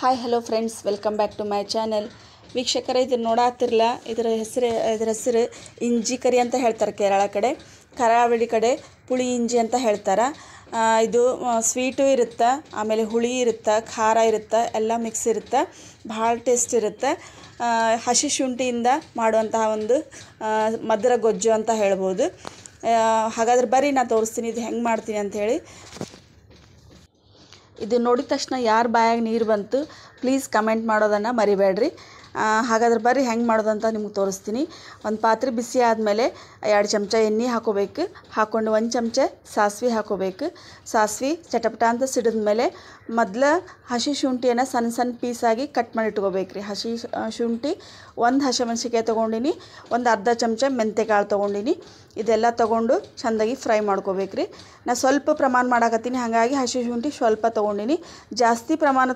Hi hello friends, welcome back to my channel. ವೀಕ್ಷಕರೇ, ಇದನ್ನು ನೋಡಾತಿರಲ್ಲ, ಇದರ ಹೆಸರು ಇಂಜಿ ಕರಿ ಅಂತ ಹೇಳ್ತಾರೆ ಕೇರಳ ಕಡೆ. ಕರಾವಳಿ ಕಡೆ ಪುಳಿ ಇಂಜಿ ಅಂತ ಹೇಳ್ತಾರೆ. ಇದು ಸ್ವೀಟು ಇರುತ್ತೆ, ಆಮೇಲೆ ಹುಳಿ ಇರುತ್ತೆ, ಖಾರ ಇರುತ್ತೆ, ಎಲ್ಲ ಮಿಕ್ಸ್ ಇರುತ್ತೆ. ಭಾಳ ಟೇಸ್ಟ್ ಇರುತ್ತೆ. ಹಸಿ ಶುಂಠಿಯಿಂದ ಮಾಡುವಂತಹ ಒಂದು ಮಧುರ ಗೊಜ್ಜು ಅಂತ ಹೇಳ್ಬೋದು. ಹಾಗಾದ್ರೆ ಬರ್ರಿ ನಾನು ತೋರಿಸ್ತೀನಿ ಇದು ಹೆಂಗೆ ಮಾಡ್ತೀನಿ ಅಂಥೇಳಿ. ಇದು ನೋಡಿದ ತಕ್ಷಣ ಯಾರ ಬಾಯಾಗ ನೀರು ಬಂತು ಪ್ಲೀಸ್ ಕಮೆಂಟ್ ಮಾಡೋದನ್ನು ಮರಿಬೇಡ್ರಿ. ಹಾಗಾದ್ರೆ ಬರ್ರಿ ಹೆಂಗೆ ಮಾಡೋದಂತ ನಿಮ್ಗೆ ತೋರಿಸ್ತೀನಿ. ಒಂದು ಪಾತ್ರೆ ಬಿಸಿ ಆದಮೇಲೆ 2 ಚಮಚ ಎಣ್ಣೆ ಹಾಕೋಬೇಕು. ಹಾಕ್ಕೊಂಡು 1 ಚಮಚ ಸಾಸಿವೆ ಹಾಕೋಬೇಕು. ಸಾಸಿವೆ ಚಟಪಟ ಅಂತ ಸಿಡಿದ್ಮೇಲೆ ಮೊದಲು ಹಸಿ ಶುಂಠಿಯನ್ನು ಸಣ್ಣ ಸಣ್ಣ ಪೀಸಾಗಿ ಕಟ್ ಮಾಡಿ ಇಟ್ಕೋಬೇಕು ರೀ. ಹಸಿ ಶುಂಠಿ, 1 ಹಸಿಮೆಣ್ಸಿಕಾಯಿ ತೊಗೊಂಡಿನಿ, ಒಂದು ಅರ್ಧ ಚಮಚ ಮೆಂತ್ಯಕಾಳು ತೊಗೊಂಡಿನಿ. ಇದೆಲ್ಲ ತೊಗೊಂಡು ಚೆಂದಾಗಿ ಫ್ರೈ ಮಾಡ್ಕೋಬೇಕು ರೀ. ನಾನು ಸ್ವಲ್ಪ ಪ್ರಮಾಣ ಮಾಡಾಕತ್ತೀನಿ, ಹಾಗಾಗಿ ಹಸಿ ಶುಂಠಿ ಸ್ವಲ್ಪ ತೊಗೊಂಡಿನಿ. ಜಾಸ್ತಿ ಪ್ರಮಾಣ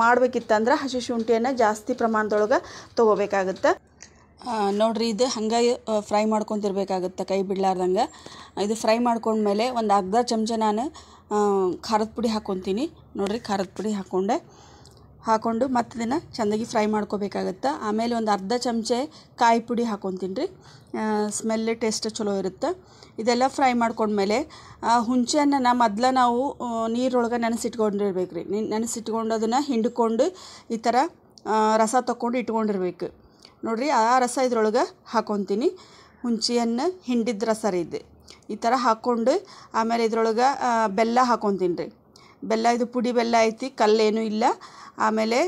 ಮಾಡಬೇಕಿತ್ತಂದ್ರೆ ಹಸಿ ಶುಂಠಿಯನ್ನು ಜಾಸ್ತಿ ಪ್ರಮಾಣದೊಳಗೆ ತೊಗೋಬೇಕಾಗುತ್ತೆ. ನೋಡಿರಿ, ಇದು ಹಂಗಾಗಿ ಫ್ರೈ ಮಾಡ್ಕೊತಿರ್ಬೇಕಾಗುತ್ತೆ ಕೈ ಬಿಡಲಾರ್ದಂಗೆ. ಇದು ಫ್ರೈ ಮಾಡ್ಕೊಂಡ್ಮೇಲೆ ಒಂದು ಅರ್ಧ ಚಮಚ ನಾನು ಖಾರದ ಪುಡಿ ಹಾಕ್ಕೊತೀನಿ. ನೋಡಿರಿ, ಖಾರದ ಪುಡಿ ಹಾಕ್ಕೊಂಡು ಮತ್ತು ಇದನ್ನು ಚೆಂದಾಗಿ ಫ್ರೈ ಮಾಡ್ಕೋಬೇಕಾಗುತ್ತೆ. ಆಮೇಲೆ ಒಂದು ಅರ್ಧ ಚಮಚ ಕಾಯಿ ಪುಡಿ ಹಾಕ್ಕೊತೀನಿ ರೀ. ಸ್ಮೆಲ್ ಟೇಸ್ಟ್ ಚಲೋ ಇರುತ್ತೆ. ಇದೆಲ್ಲ ಫ್ರೈ ಮಾಡ್ಕೊಂಡ್ಮೇಲೆ ಹುಂಚೆಹಣ್ಣನ್ನು ಮೊದಲು ನಾವು ನೀರೊಳಗೆ ನೆನೆಸಿಟ್ಕೊಂಡಿರ್ಬೇಕು ರೀ. ನೆನೆಸಿಟ್ಕೊಂಡು ಅದನ್ನು ಹಿಂಡ್ಕೊಂಡು ಈ ಥರ ರಸ ತೊಗೊಂಡು ಇಟ್ಕೊಂಡಿರ್ಬೇಕು. ನೋಡಿರಿ, ಆ ರಸ ಇದ್ರೊಳಗೆ ಹಾಕ್ಕೊತೀನಿ. ಹುಂಚೆಹಣ್ಣು ಹಿಂಡಿದ ರಸ ರೀ ಇದು. ಈ ಥರ ಹಾಕ್ಕೊಂಡು ಆಮೇಲೆ ಇದ್ರೊಳಗೆ ಬೆಲ್ಲ ಹಾಕ್ಕೊತೀನಿ ರೀ. ಬೆಲ್ಲ, ಇದು ಪುಡಿ ಬೆಲ್ಲ ಐತಿ, ಕಲ್ಲೇನೂ ಇಲ್ಲ. ಆಮೇಲೆ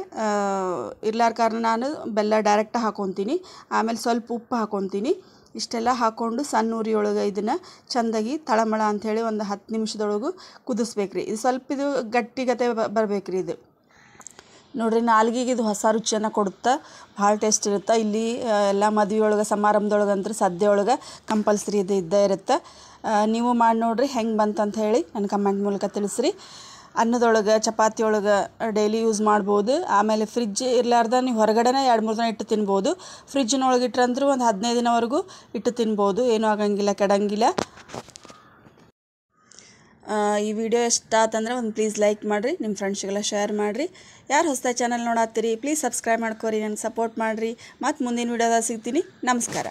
ಇರ್ಲಾರ ಕಾರಣ ನಾನು ಬೆಲ್ಲ ಡೈರೆಕ್ಟ್ ಹಾಕ್ಕೊತೀನಿ. ಆಮೇಲೆ ಸ್ವಲ್ಪ ಉಪ್ಪು ಹಾಕ್ಕೊತೀನಿ. ಇಷ್ಟೆಲ್ಲ ಹಾಕ್ಕೊಂಡು ಸಣ್ಣ ಉರಿಯೊಳಗೆ ಇದನ್ನು ಚೆಂದಾಗಿ ತಳಮಳ ಅಂಥೇಳಿ ಒಂದು 10 ನಿಮಿಷದೊಳಗೂ ಕುದಿಸ್ಬೇಕು ರೀ. ಇದು ಸ್ವಲ್ಪ ಇದು ಗಟ್ಟಿಗತೆ ಬರಬೇಕು ರೀ. ಇದು ನೋಡಿರಿ, ನಾಲ್ಗಿಗೆ ಇದು ಹೊಸ ರುಚಿಯನ್ನು ಕೊಡುತ್ತೆ, ಭಾಳ ಟೇಸ್ಟ್ ಇರುತ್ತೆ. ಇಲ್ಲಿ ಎಲ್ಲ ಮದುವೆ ಒಳಗೆ ಸಮಾರಂಭದೊಳಗೆ ಅಂದ್ರೆ ಸದ್ಯ ಒಳಗೆ ಕಂಪಲ್ಸರಿ ಇದು ಇದ್ದೇ ಇರುತ್ತೆ. ನೀವು ಮಾಡಿ ನೋಡಿರಿ ಹೆಂಗೆ ಬಂತಂತ ಹೇಳಿ ನನ್ನ ಕಮೆಂಟ್ ಮೂಲಕ ತಿಳಿಸ್ರಿ. ಅನ್ನದೊಳಗೆ, ಚಪಾತಿ ಒಳಗೆ ಡೈಲಿ ಯೂಸ್ ಮಾಡ್ಬೋದು. ಆಮೇಲೆ ಫ್ರಿಜ್ ಇರಲಾರ್ದ ನೀವು ಹೊರಗಡೆನೇ 2-3 ದಿನ ಇಟ್ಟು ತಿನ್ಬೋದು. ಫ್ರಿಜ್ಜಿನೊಳಗೆ ಇಟ್ಟರಂದ್ರೂ ಒಂದು 15 ದಿನವರೆಗೂ ಇಟ್ಟು ತಿನ್ಬೋದು, ಏನೂ ಆಗಂಗಿಲ್ಲ, ಕೆಡಂಗಿಲ್ಲ. ಈ ವಿಡಿಯೋ ಇಷ್ಟ ಆತಂದ್ರೆ ಒಂದು ಪ್ಲೀಸ್ ಲೈಕ್ ಮಾಡಿರಿ, ನಿಮ್ಮ ಫ್ರೆಂಡ್ಸ್ಗೆಲ್ಲ ಶೇರ್ ಮಾಡಿರಿ. ಯಾರು ಹೊಸದಾಗಿ ಚಾನಲ್ ನೋಡತ್ತೀರಿ ಪ್ಲೀಸ್ ಸಬ್ಸ್ಕ್ರೈಬ್ ಮಾಡ್ಕೊರಿ, ನನಗೆ ಸಪೋರ್ಟ್ ಮಾಡಿರಿ. ಮತ್ತು ಮುಂದಿನ ವಿಡಿಯೋದಾಗ ಸಿಗ್ತೀನಿ. ನಮಸ್ಕಾರ.